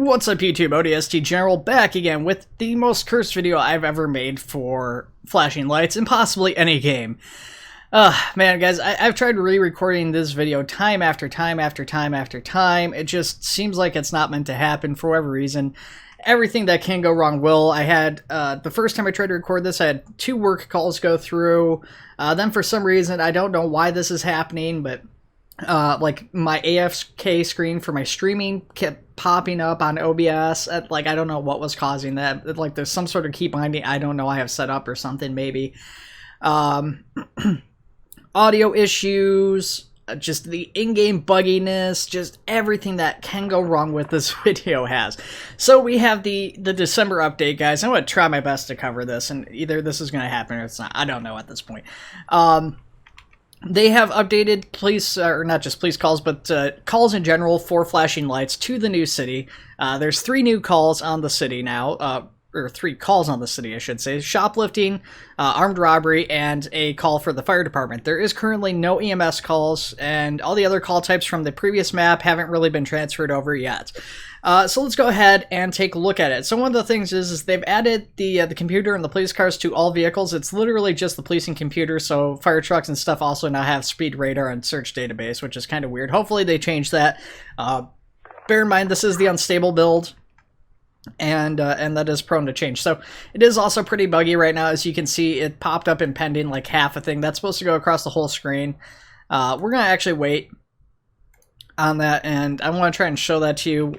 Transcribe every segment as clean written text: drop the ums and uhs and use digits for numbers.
What's up YouTube, ODST General back again with the most cursed video I've ever made for flashing lights in possibly any game. Man guys, I've tried re-recording this video time after time after time after time. It just seems like it's not meant to happen for whatever reason. Everything that can go wrong will. I had, the first time I tried to record this, I had 2 work calls go through. Then for some reason, I don't know why this is happening, but like my AFK screen for my streaming kept popping up on OBS. Like, I don't know what was causing that. Like, there's some sort of key binding I don't know I have set up or something, maybe. Audio issues, just the in-game bugginess, just everything that can go wrong with this video has. So we have the December update, guys. I'm going to try my best to cover this, and either this is going to happen or it's not. I don't know at this point. They have updated police, or not just police calls, but calls in general for flashing lights to the new city. There's 3 new calls on the city now, or 3 calls on the city, I should say. Shoplifting, armed robbery, and a call for the fire department. There is currently no EMS calls, and all the other call types from the previous map haven't really been transferred over yet. So let's go ahead and take a look at it. So one of the things is they've added the computer and the police cars to all vehicles. It's literally just the policing computer, so fire trucks and stuff also now have speed radar and search database, which is kind of weird. Hopefully they change that. Bear in mind, this is the unstable build, and that is prone to change. So it is also pretty buggy right now. As you can see, it popped up in pending like half a thing. That's supposed to go across the whole screen. We're going to actually wait on that, and I want to try and show that to you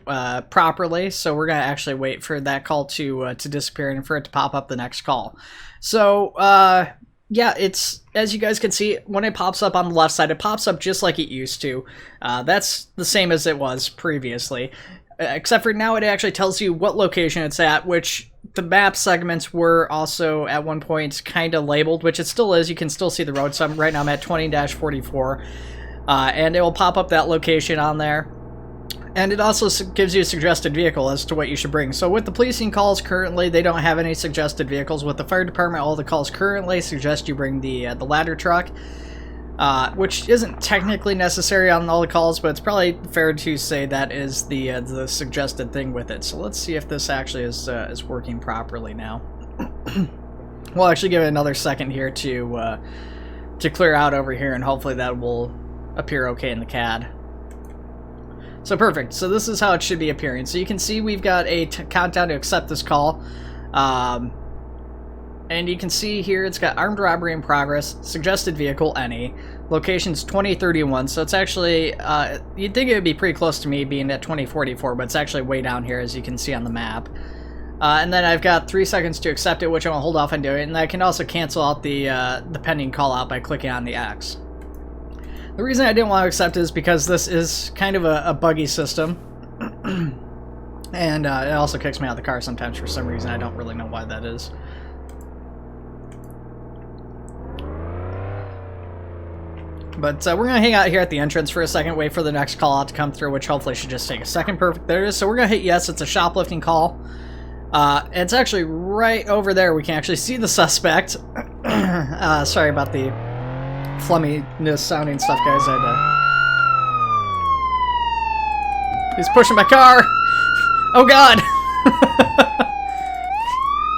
properly. So we're going to actually wait for that call to disappear and for it to pop up the next call. So yeah, it's, as you guys can see, when it pops up on the left side, it pops up just like it used to. That's the same as it was previously, except for now it actually tells you what location it's at, which the map segments were also at one point kind of labeled, which it still is. You can still see the road. So right now I'm at 20-44. And it will pop up that location on there. And it also gives you a suggested vehicle as to what you should bring. So with the policing calls currently, they don't have any suggested vehicles. With the fire department, all the calls currently suggest you bring the ladder truck, which isn't technically necessary on all the calls, but it's probably fair to say that is the suggested thing with it. So let's see if this actually is working properly now. We'll actually give it another second here to clear out over here, and hopefully that will appear okay in the CAD. So perfect. So this is how it should be appearing. So you can see we've got a countdown to accept this call. And you can see here it's got armed robbery in progress, suggested vehicle any, location's 2031. So it's actually, you'd think it would be pretty close to me being at 2044, but it's actually way down here as you can see on the map. And then I've got 3 seconds to accept it, which I'm going to hold off on doing. And I can also cancel out the pending call out by clicking on the X. The reason I didn't want to accept it is because this is kind of a buggy system. And it also kicks me out of the car sometimes for some reason. I don't really know why that is. But we're going to hang out here at the entrance for a second, wait for the next call out to come through, which hopefully should just take a second. Perfect, there it is. So we're going to hit yes, it's a shoplifting call. It's actually right over there. We can actually see the suspect. Sorry about the flumminess sounding stuff, guys. He's pushing my car. Oh god.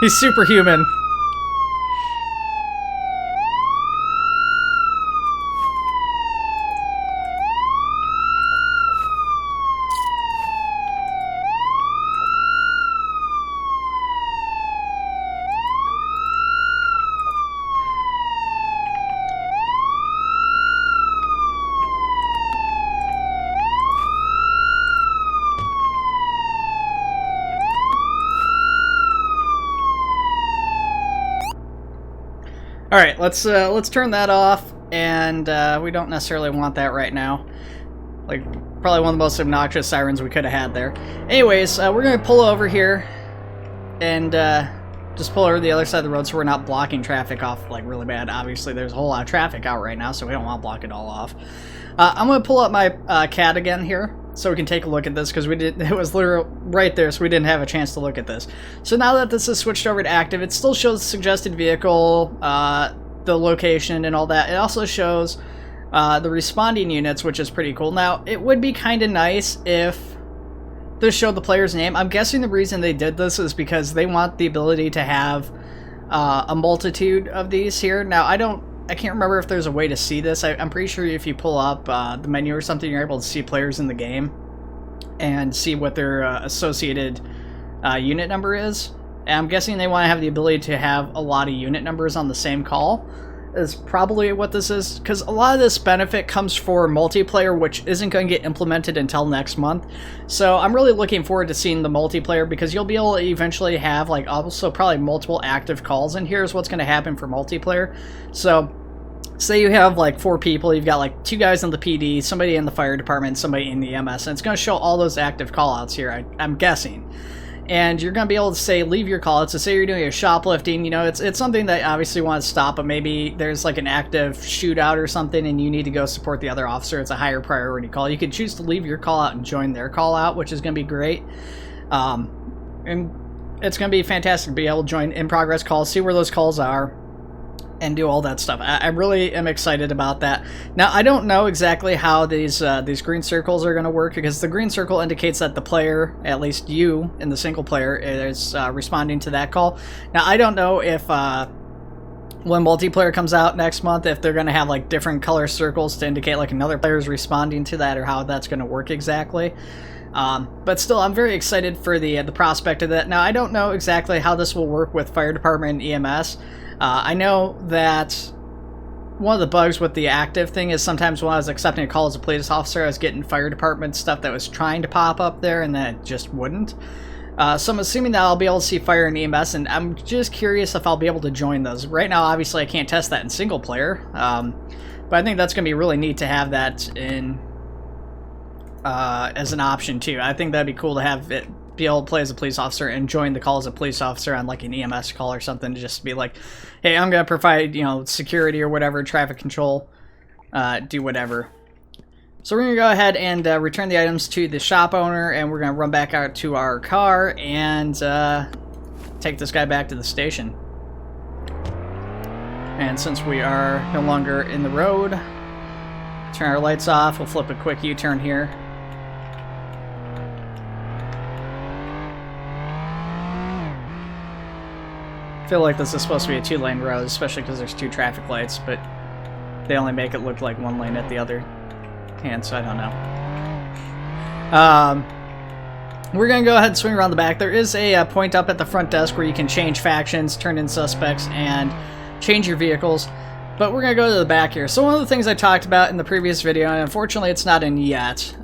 He's superhuman. Alright, let's turn that off, and we don't necessarily want that right now. Like, probably one of the most obnoxious sirens we could have had there. Anyways, we're going to pull over here, and just pull over the other side of the road so we're not blocking traffic off, like, really bad. Obviously, there's a whole lot of traffic out right now, so we don't want to block it all off. I'm going to pull up my CAD again here, so we can take a look at this, because it was literally right there, so we didn't have a chance to look at this. So now that this is switched over to active, it still shows suggested vehicle, the location and all that. It also shows the responding units, which is pretty cool. Now, it would be kind of nice if this showed the player's name. I'm guessing the reason they did this is because they want the ability to have a multitude of these here. Now, I can't remember if there's a way to see this. I'm pretty sure if you pull up the menu or something, you're able to see players in the game and see what their associated unit number is. And I'm guessing they want to have the ability to have a lot of unit numbers on the same call is probably what this is, because a lot of this benefit comes for multiplayer, which isn't going to get implemented until next month. So I'm really looking forward to seeing the multiplayer, because you'll be able to eventually have like also probably multiple active calls, and here's what's going to happen for multiplayer. So say you have like 4 people, you've got like 2 guys in the PD, somebody in the fire department, somebody in the EMS, and it's going to show all those active callouts here, I'm guessing. And you're going to be able to say, leave your call out. So say you're doing a shoplifting, you know, it's something that obviously want to stop, but maybe there's like an active shootout or something and you need to go support the other officer. It's a higher priority call. You can choose to leave your call out and join their call out, which is going to be great. And it's going to be fantastic to be able to join in progress calls, see where those calls are, and do all that stuff. I really am excited about that. Now, I don't know exactly how these green circles are going to work, because the green circle indicates that the player, at least you in the single player, is responding to that call. Now, I don't know if when multiplayer comes out next month, if they're going to have like different color circles to indicate like another player is responding to that, or how that's going to work exactly. But still, I'm very excited for the prospect of that. Now, I don't know exactly how this will work with fire department and EMS. I know that one of the bugs with the active thing is sometimes when I was accepting a call as a police officer, I was getting fire department stuff that was trying to pop up there, and then it just wouldn't. So I'm assuming that I'll be able to see fire and EMS, and I'm just curious if I'll be able to join those. Right now, obviously, I can't test that in single player, but I think that's going to be really neat to have that in as an option too. I think that'd be cool to have it be able to play as a police officer and join the call as a police officer on like an EMS call or something, to just be like, hey, I'm going to provide, you know, security or whatever, traffic control, do whatever. So we're going to go ahead and return the items to the shop owner, and we're going to run back out to our car and take this guy back to the station. And since we are no longer in the road, turn our lights off. We'll flip a quick U-turn here. I feel like this is supposed to be a 2-lane road, especially because there's 2 traffic lights, but they only make it look like 1 lane at the other hand, so I don't know. We're going to go ahead and swing around the back. There is a point up at the front desk where you can change factions, turn in suspects, and change your vehicles. But we're going to go to the back here. So one of the things I talked about in the previous video, and unfortunately it's not in yet,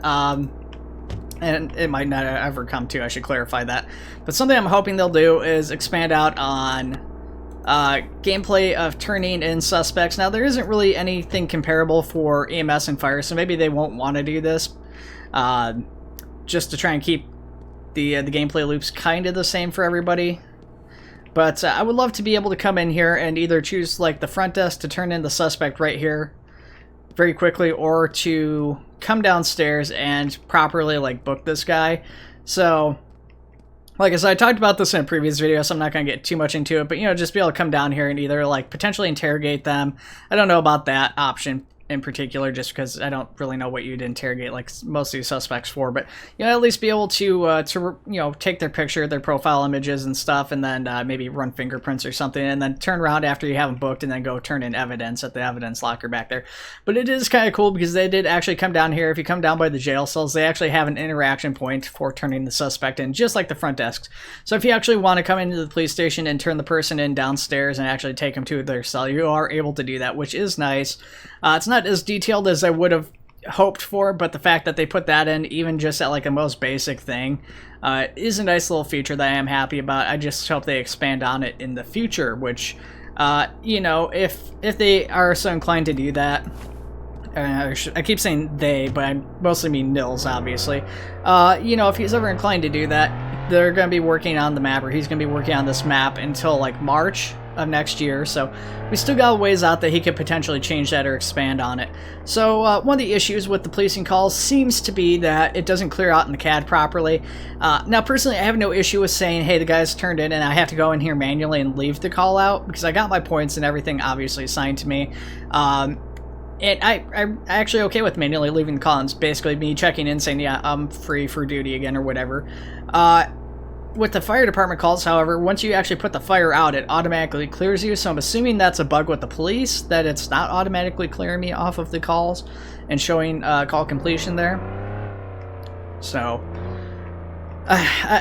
and it might not ever come to, I should clarify that. But something I'm hoping they'll do is expand out on gameplay of turning in suspects. Now, there isn't really anything comparable for EMS and fire, so maybe they won't want to do this, just to try and keep the gameplay loops kind of the same for everybody. But I would love to be able to come in here and either choose like the front desk to turn in the suspect right here very quickly, or to come downstairs and properly like book this guy. So like I said, I talked about this in a previous video, so I'm not going to get too much into it, but you know, just be able to come down here and either like potentially interrogate them. I don't know about that option in particular, just because I don't really know what you'd interrogate like most of these suspects for, but you know, at least be able to you know, take their picture, their profile images and stuff, and then maybe run fingerprints or something, and then turn around after you have them booked and then go turn in evidence at the evidence locker back there. But it is kind of cool because they did actually come down here. If you come down by the jail cells, they actually have an interaction point for turning the suspect in, just like the front desks. So if you actually want to come into the police station and turn the person in downstairs and actually take them to their cell, you are able to do that, which is nice. It's not as detailed as I would have hoped for, but the fact that they put that in, even just at like a most basic thing, is a nice little feature that I am happy about. I just hope they expand on it in the future, which, you know, if they are so inclined to do that, I keep saying they, but I mostly mean Nils, obviously. You know, if he's ever inclined to do that, they're going to be working on the map, or he's going to be working on this map until like March of next year, so we still got a ways out that he could potentially change that or expand on it. So one of the issues with the policing calls seems to be that it doesn't clear out in the CAD properly. Now personally, I have no issue with saying, hey, the guy's turned in and I have to go in here manually and leave the call out, because I got my points and everything obviously assigned to me. And I'm actually okay with manually leaving the call. It's basically me checking in saying, yeah, I'm free for duty again or whatever. With the fire department calls, however, once you actually put the fire out, it automatically clears you. So I'm assuming that's a bug with the police, that it's not automatically clearing me off of the calls and showing call completion there. So,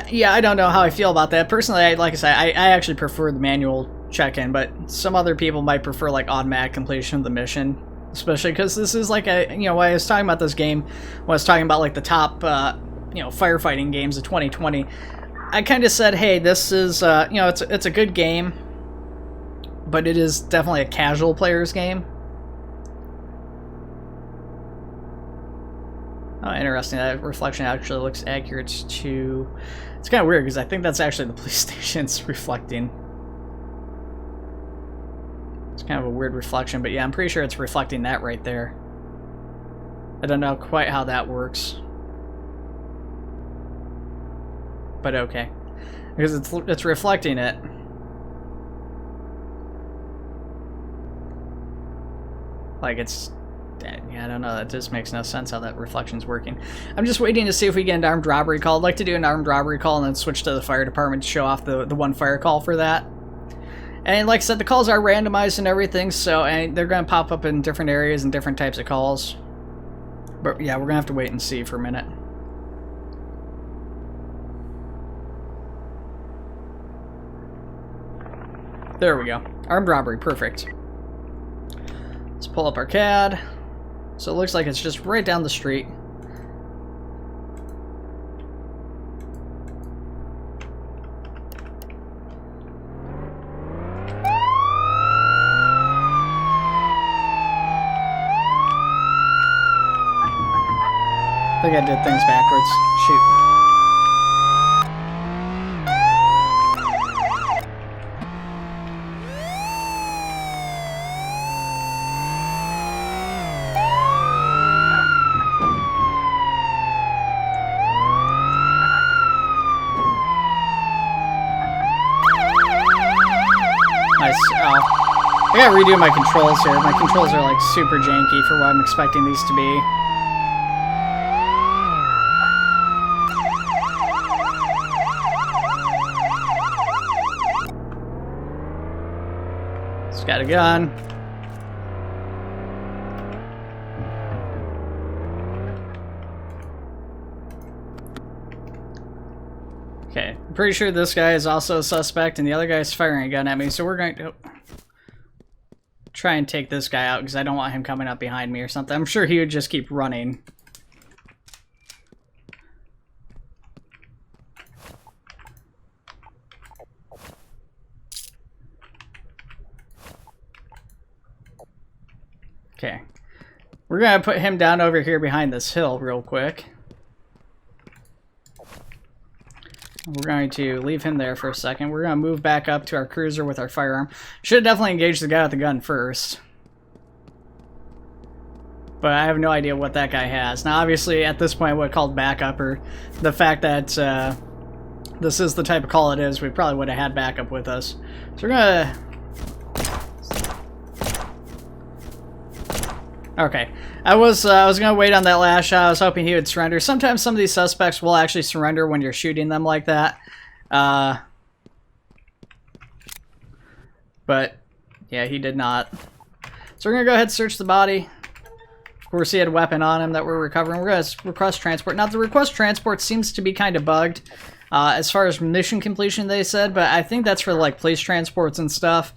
yeah, I don't know how I feel about that. Personally, like I said, I actually prefer the manual check-in, but some other people might prefer like automatic completion of the mission. Especially because this is like a, when I was talking about this game, when I was talking about like the top, firefighting games of 2020, I kind of said, hey, this is, it's a good game, but it is definitely a casual player's game. Oh, interesting. That reflection actually looks accurate to... It's kind of weird, because I think that's actually the police station's reflecting. It's kind of a weird reflection, but yeah, I'm pretty sure it's reflecting that right there. I don't know quite how that works. But okay, because it's reflecting it. Like it's, yeah, I don't know. That just makes no sense how that reflection's working. I'm just waiting to see if we get an armed robbery call. I'd like to do an armed robbery call and then switch to the fire department to show off the one fire call for that. And like I said, the calls are randomized and everything, so they're going to pop up in different areas and different types of calls. But yeah, we're going to have to wait and see for a minute. There we go. Armed robbery, perfect. Let's pull up our CAD. So it looks like it's just right down the street. I think I did things backwards. Shoot. I gotta redo my controls here. My controls are like super janky for what I'm expecting these to be. It's got a gun. Okay, I'm pretty sure this guy is also a suspect and the other guy is firing a gun at me, so we're going to try and take this guy out because I don't want him coming up behind me or something. I'm sure he would just keep running. Okay. We're going to put him down over here behind this hill real quick. We're going to leave him there for a second. We're going to move back up to our cruiser with our firearm. Should have definitely engaged the guy with the gun first. But I have no idea what that guy has. Now, obviously, at this point, I would have called backup, or the fact that this is the type of call it is, we probably would have had backup with us. So we're going to... Okay. I was gonna wait on that last shot. I was hoping he would surrender. Sometimes some of these suspects will actually surrender when you're shooting them like that. But yeah, he did not. So we're gonna go ahead and search the body. Of course, he had a weapon on him that we're recovering. We're gonna request transport. Now the request transport seems to be kind of bugged as far as mission completion, they said, but I think that's for like police transports and stuff.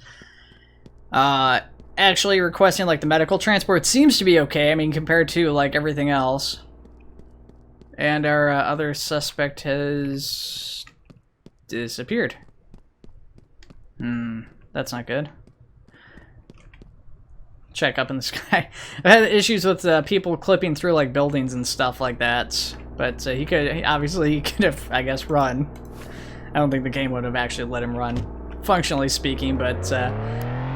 Actually requesting like the medical transport seems to be okay. I mean, compared to like everything else. And our other suspect has disappeared. That's not good. Check up in the sky. I had issues with people clipping through like buildings and stuff like that. But he could have, I guess, run. I don't think the game would have actually let him run, functionally speaking, but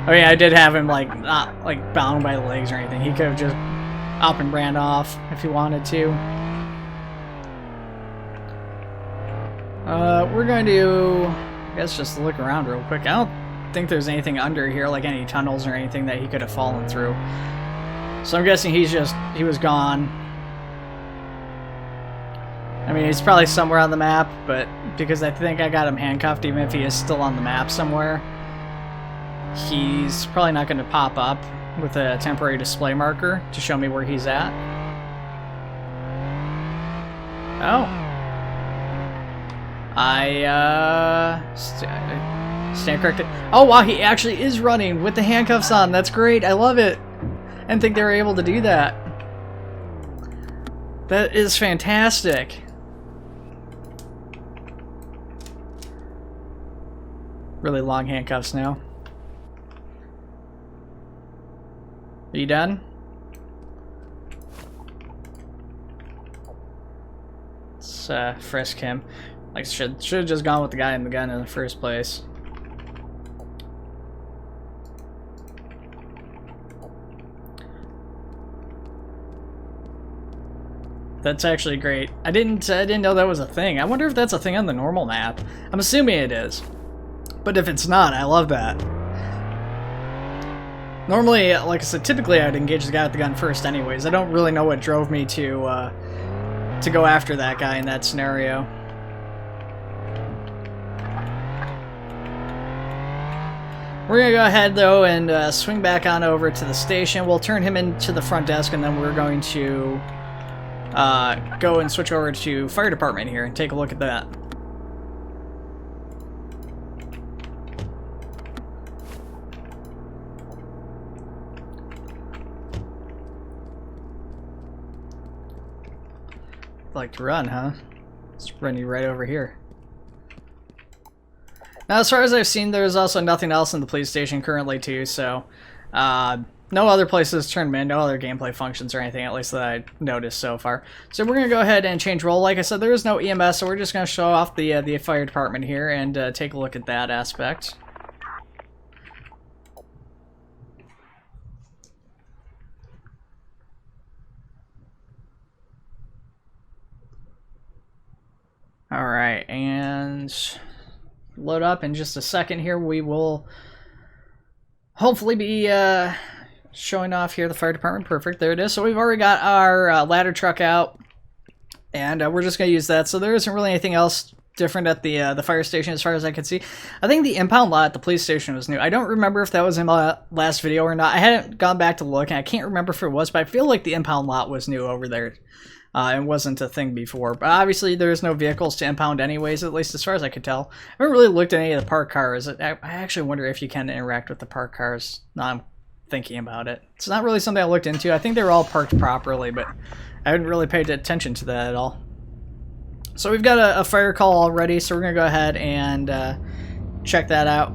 oh yeah, I did have him like not like bound by the legs or anything. He could have just up and ran off if he wanted to. We're going to, I guess, just look around real quick. I don't think there's anything under here, like any tunnels or anything that he could have fallen through. So I'm guessing he was gone. I mean, he's probably somewhere on the map, but because I think I got him handcuffed, even if he is still on the map somewhere, he's probably not going to pop up with a temporary display marker to show me where he's at. Oh. Stand corrected. Oh, wow, he actually is running with the handcuffs on. That's great. I love it. I didn't think they were able to do that. That is fantastic. Really long handcuffs now. Are you done? Let's frisk him. Like, should have just gone with the guy in the gun in the first place. That's actually great. I didn't know that was a thing. I wonder if that's a thing on the normal map. I'm assuming it is. But if it's not, I love that. Normally, like I said, typically I'd engage the guy with the gun first anyways. I don't really know what drove me to go after that guy in that scenario. We're going to go ahead, though, and swing back on over to the station. We'll turn him into the front desk, and then we're going to go and switch over to fire department here and take a look at that. Like to run, huh? Let's run you right over here. Now, as far as I've seen, there's also nothing else in the police station currently, too, so no other places turned in, no other gameplay functions or anything, at least that I noticed so far. So we're going to go ahead and change role. Like I said, there is no EMS, so we're just going to show off the fire department here and take a look at that aspect. Alright, and load up in just a second here. We will hopefully be showing off here the fire department. Perfect, there it is. So we've already got our ladder truck out, and we're just going to use that. So there isn't really anything else different at the fire station as far as I can see. I think the impound lot at the police station was new. I don't remember if that was in my last video or not. I hadn't gone back to look, and I can't remember if it was, but I feel like the impound lot was new over there. It wasn't a thing before, but obviously there's no vehicles to impound anyways, at least as far as I could tell. I haven't really looked at any of the parked cars. I actually wonder if you can interact with the parked cars. Now I'm thinking about it. It's not really something I looked into. I think they were all parked properly, but I haven't really paid attention to that at all. So we've got a fire call already, so we're going to go ahead and check that out.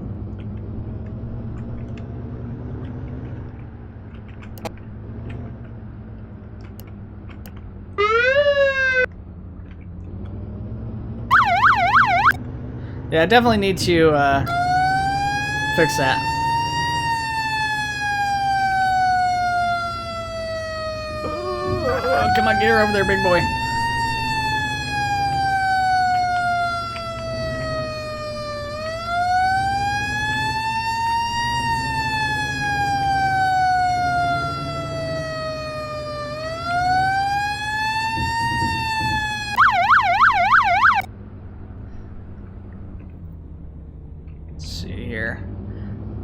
Yeah, I definitely need to fix that. Oh, come on, get her over there, big boy.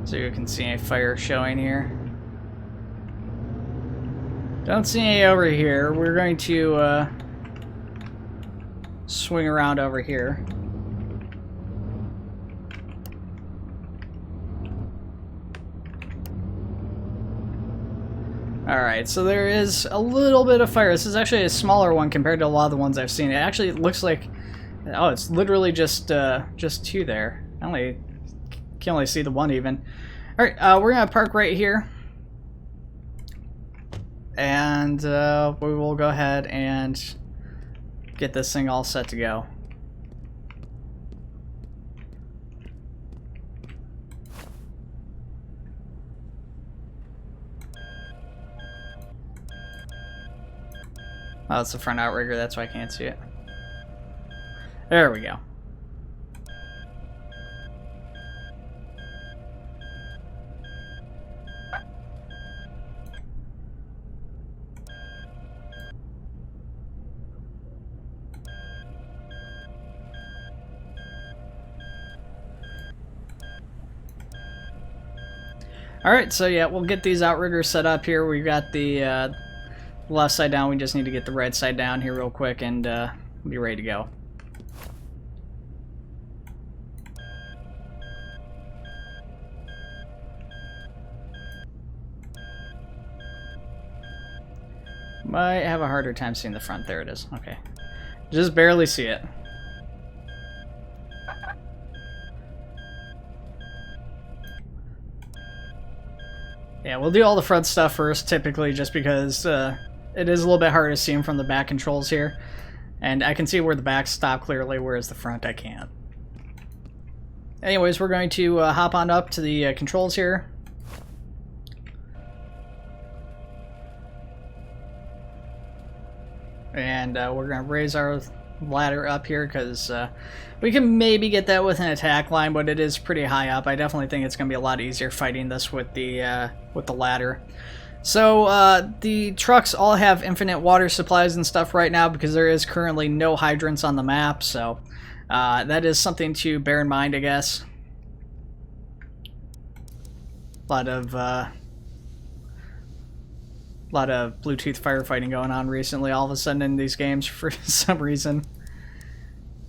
So you can see a fire showing here. Don't see any over here. We're going to swing around over here. Alright, so there is a little bit of fire. This is actually a smaller one compared to a lot of the ones I've seen. It actually looks like... Oh, it's literally just two there. I can only see the one even. Alright, we're going to park right here. And we will go ahead and get this thing all set to go. Oh, it's the front outrigger, that's why I can't see it. There we go. Alright, so yeah, we'll get these outriggers set up here. We've got the left side down. We just need to get the right side down here real quick and be ready to go. Might have a harder time seeing the front. There it is. Okay. Just barely see it. Yeah, we'll do all the front stuff first, typically, just because it is a little bit harder to see them from the back controls here. And I can see where the back stop clearly, whereas the front I can't. Anyways, we're going to hop on up to the controls here. And we're going to raise our ladder up here because we can maybe get that with an attack line, but it is pretty high up. I definitely think it's going to be a lot easier fighting this with the ladder. So the trucks all have infinite water supplies and stuff right now because there is currently no hydrants on the map, so that is something to bear in mind, I guess. A lot of Bluetooth firefighting going on recently all of a sudden in these games for some reason.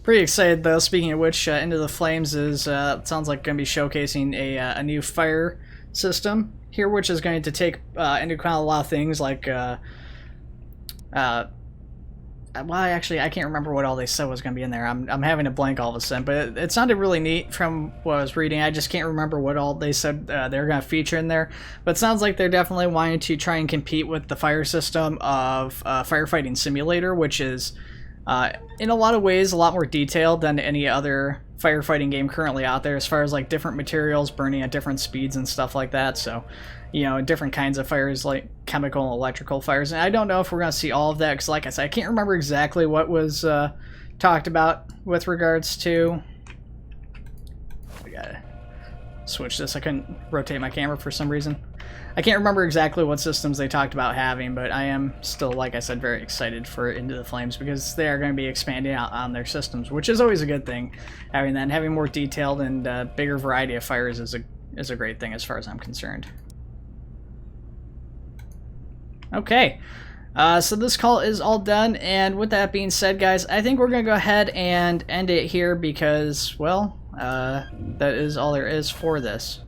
Pretty excited though. Speaking of which, Into the Flames is sounds like going to be showcasing a new fire system here, which is going to take into account a lot of things like well, actually, I can't remember what all they said was going to be in there. I'm having a blank all of a sudden, but it sounded really neat from what I was reading. I just can't remember what all they said they're going to feature in there. But it sounds like they're definitely wanting to try and compete with the fire system of Firefighting Simulator, which is, in a lot of ways, a lot more detailed than any other firefighting game currently out there, as far as like different materials burning at different speeds and stuff like that. So, you know, different kinds of fires like chemical and electrical fires. And I don't know if we're going to see all of that because, like I said, I can't remember exactly what was talked about with regards to... I gotta switch this. I couldn't rotate my camera for some reason. I can't remember exactly what systems they talked about having, but I am still, like I said, very excited for Into the Flames because they are going to be expanding out on their systems, which is always a good thing. Having that and having more detailed and bigger variety of fires is a great thing as far as I'm concerned. Okay, so this call is all done, and with that being said, guys, I think we're going to go ahead and end it here because, well, that is all there is for this.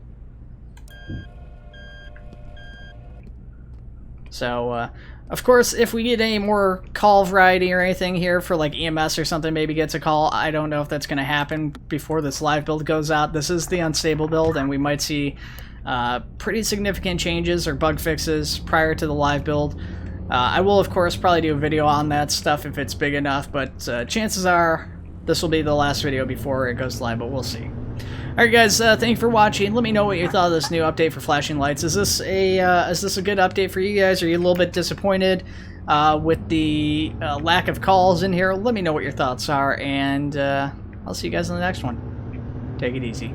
So, of course, if we get any more call variety or anything here for like EMS or something, maybe gets a call, I don't know if that's going to happen before this live build goes out. This is the unstable build, and we might see pretty significant changes or bug fixes prior to the live build. I will, of course, probably do a video on that stuff if it's big enough, but chances are this will be the last video before it goes live, but we'll see. Alright guys, thank you for watching. Let me know what you thought of this new update for flashing lights. Is this a good update for you guys? Are you a little bit disappointed with the lack of calls in here? Let me know what your thoughts are, and I'll see you guys in the next one. Take it easy.